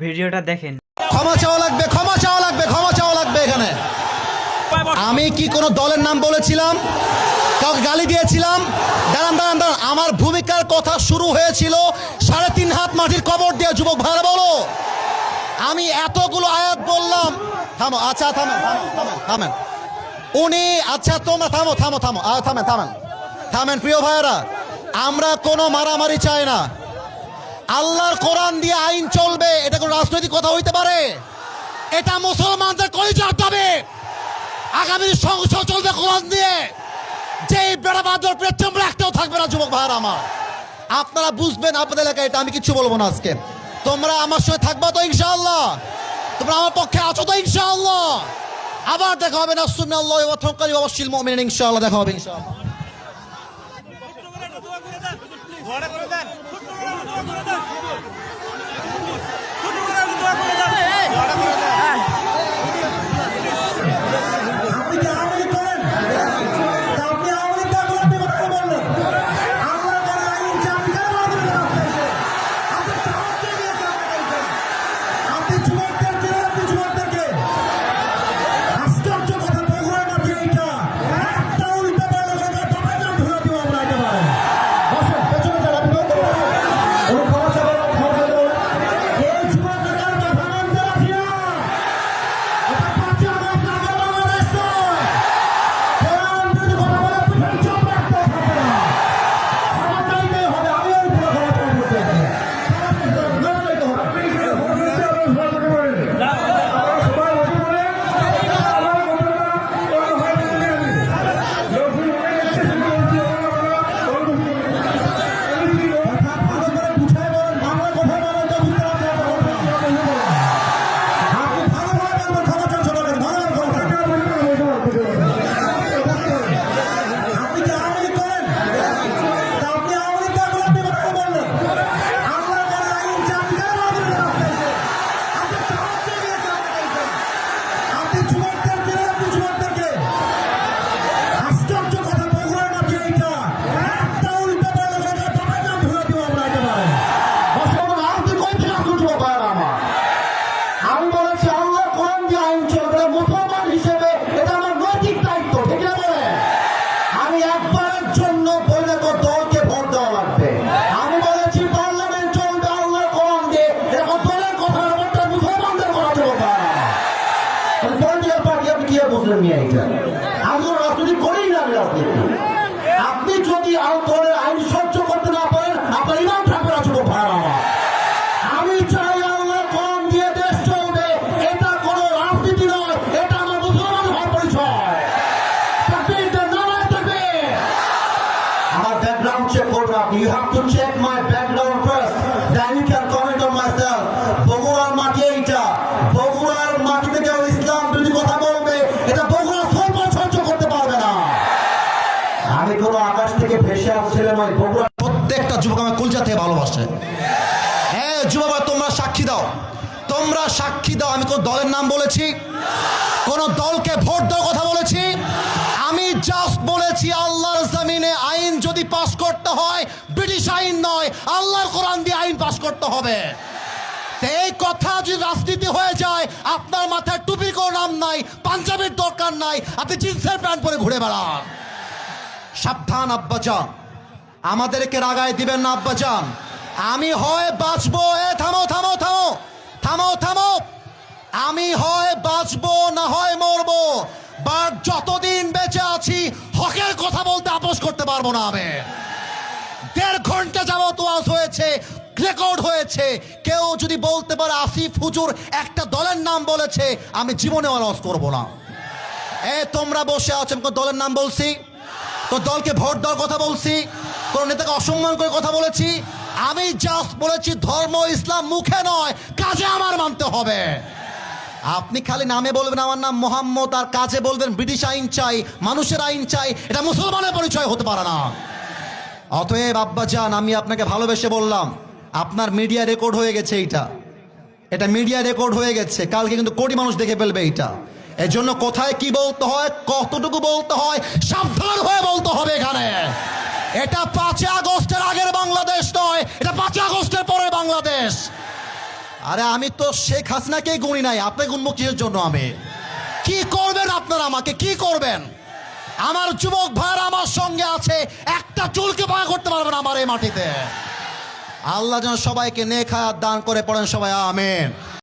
ভিডিওটা দেখেন। ক্ষমা চাওয়া লাগবে, ক্ষমা চাওয়া লাগবে, ক্ষমা চাওয়া লাগবে। এখানে আমি কি কোনো দলের নাম বলেছিলাম, কাউকে গালি দিয়েছিলাম? দাঁড়ান দাঁড়ান দাঁড়ান, আমার ভূমিকার কথা শুরু হয়েছিল 3.5 হাত মাটির কবর দিয়ে। যুবক ভাইরা বলো, আমি এতগুলো আয়াত বললাম। থামো, আচ্ছা থামেন থামেন থামেন থামেন উনি, আচ্ছা তোমরা থামো থামো থামো, থামেন থামেন থামেন। প্রিয় ভাইয়েরা, আমরা কোনো মারামারি চাই না। আল্লাহর কোরআন দিয়ে আইন চলবে, এটা কোনো রাজনৈতিক কথা হইতে পারে? এটা মুসলমানদের কলিজার দাবি। আগামী সংসদ চলবে কোরআন দিয়ে। যেই বেড়াবাদর পেছনে একটাও থাকবে না। যুবক ভাইয়েরা আমার, আপনারা বুঝবেন আপনাদের এলাকায় এটা। আমি কিছু বলবো না আজকে। তোমরা আমার সঙ্গে থাকবা তো ইনশাআল্লাহ? তোমরা আমার পক্ষে আছো তো ইনশাআল্লাহ? আবার দেখা হবে না। সুন্নাল্লাহি ওয়া তাওয়াক্কালু ওয়াবাশশিল মুমিনিন। ইনশাআল্লাহ দেখা হবে ইনশাআল্লাহ। আপনি যদি আইন সহ্য করতে না পারেন, আপনার ইমান থাকবে না। যুবক ভাইরা আমার, আমি চাই আল্লাহ কোরআন দিয়ে দেশ চলবে। এটা কোনো রাজনীতি নয়, এটা আমার মুসলমান হওয়ার পরিচয়। আমার ব্যাকগ্রাউন্ড চেক করবেন আপনি। You have to check my background first, then you can comment on myself. বগুড়ার মাটি এইটা, বগুড়ার মাটিতে কেউ ইসলাম বিরোধী কথা বলবে, এটা বগুড়া সহ্য করতে পারবে না। আমি কোনো আকাশ থেকে ভেসে আসছিলাম নয়। বগুড়ার প্রত্যেকটা যুবক আমার কলজা থেকে ভালোবাসে। হ্যাঁ যুবক, তোমরা সাক্ষী দাও, তোমরা সাক্ষী দাও। আমি কোন দলের নাম বলেছি? কোন দলকে ভোট দেওয়ার কথা বলেছি? আমি জাস্ট বলেছি আল্লাহর জমিনে আইন যদি পাস করতে হয়, ব্রিটিশ আইন নয়, আল্লাহর কোরআন দিয়ে আইন পাস করতে হবে। এই কথা যদি রাজনীতি হয়ে যায়, আপনার মাথায় টুপির কোনো নাম নাই, পাঞ্জাবির দরকার নাই, আপনি জিন্সের প্যান্ট পরে ঘুরে বেড়ান। সাবধান আব্বাজান, আমাদেরকে রাগায় দিবেন না আব্বাজান। আমি হয় বাঁচবো, থামো থামো থামো থামো থামো, আমি হয় বাঁচবো না হয় মরবো। বাট যতদিন বেঁচে আছি হকের কথা বলতে আপোষ করতে পারবো না। আমি 1.5 ঘন্টা যাবত ওয়াজ হয়েছে, রেকর্ড হয়েছে। কেউ যদি বলতে পারে আসিফ হুজুর একটা দলের নাম বলেছে, আমি জীবনে ওয়াজ করবো না। তোমরা বসে আছেন, কোন দলের নাম বলছি? কোন দলকে ভোট দেওয়ার কথা বলছি? কোন নেতাকে অসম্মান করে কথা বলেছি? আমি জাস্ট বলেছি ধর্ম ইসলাম মুখে নয়, কাজে আমার মানতে হবে। আপনি খালি নামে বলবেন আমার নাম মোহাম্মদ, আর কাজে বলবেন ব্রিটিশ আইন চাই, মানুষের আইন চাই, এটা মুসলমানের পরিচয় হতে পারে না। অতএব আব্বাজান, আমি আপনাকে ভালোবেসে বললাম, আপনার মিডিয়া রেকর্ড হয়ে গেছে। এটা মিডিয়া রেকর্ড হয়ে গেছে, কালকে কিন্তু কোটি মানুষ দেখে ফেলবে এটা। এজন্য কোথায় কি বলতে হয়, কতটুকু বলতে হয়, সাবধান হয়ে বলতে হবে। এখানে এটা 5 আগস্টের আগের বাংলাদেশ নয়, এটা 5 আগস্টের পরে বাংলাদেশ। আরে আমি তো শেখ হাসিনাকেই গুনি নাই, আপনি গুনবো কিসের জন্য? আমি কি করবেন আপনারা? আমাকে কি করবেন? আমার যুবক ভাইরা আমার সঙ্গে আছে, একটা চুলকে বাঁকা করতে পারবেন আমার এই মাটিতে। আল্লাহ যেন সবাইকে নেক হায়াত দান করে, পড়েন সবাই আমিন।